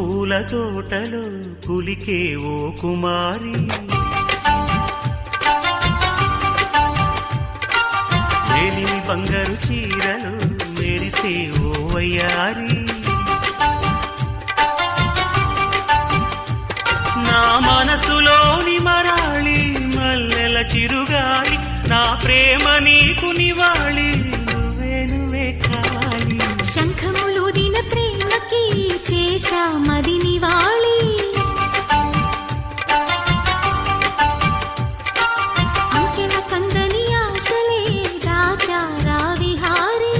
పూల తోటలో పులికే ఓ కుమారి, మేలిమి బంగారు చీరలు మెరిసే ఓ వయ్యారి, నా మనసులోని మరాళి మల్లెల చిరుగాలి, నా ప్రేమ నీకు నివాళి, నువ్వే నువ్వే కావాలి. శంఖములుదిన ప్రేమకి చేశా మది నివాళి, అంకెల కందని ఆశలే దాచారా విహారీ,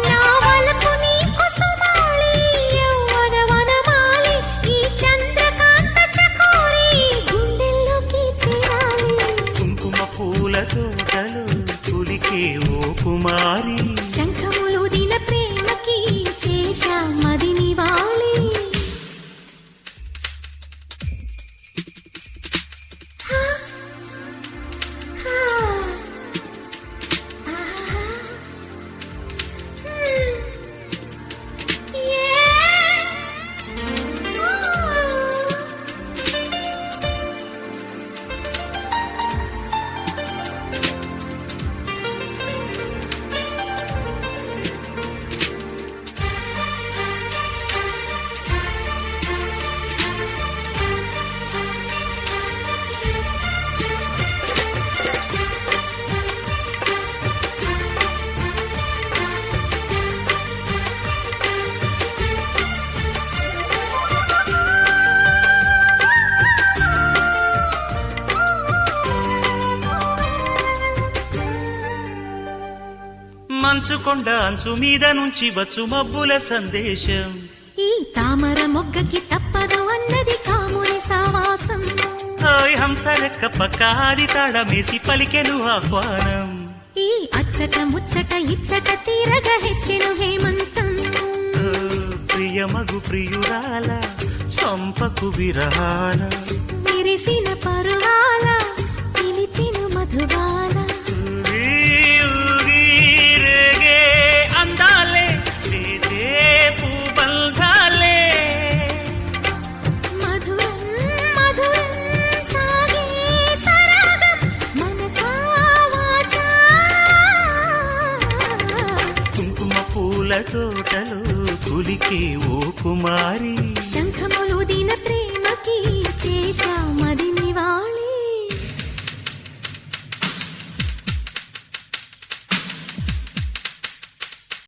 నా వలపు నీకు సుమాలి, యవ్వన వనమాలి, ఈ చంద్రకాంత చకోరి గుండెల్లోకి చేరాలి. కుంకుమ పూల తోటలో పులికే ఓ కుమారి, శంఖములుదిన ప్రేమకి చేశా మది నివాళి. మంచుకొండ అంచు మీద నుంచి వచ్చు మబ్బుల సందేశం, ఈ తామర మొగ్గకి తప్పదు అన్నది కాముని సావాసం, హాయ్ హంసలెక్క పక్కాది తాళమేసి పలికెను ఆహ్వానం, ఈ అచ్చట ముచ్చట ఇచ్చట తీరగా హెచ్చెను హేమంతం, ప్రియమగు ప్రియురాల చంపకు విరహాల, విరిసిన పరువాల పిలిచిన మధుబాల, అందాలే వేసే పూబంధాలే, మధురం మధురం సాగే సరాగం మనసా వాచా, కుంకుమ పూల తోటలో పులికే ఓ కుమారి, శంఖములుదిన ప్రేమకి చేశా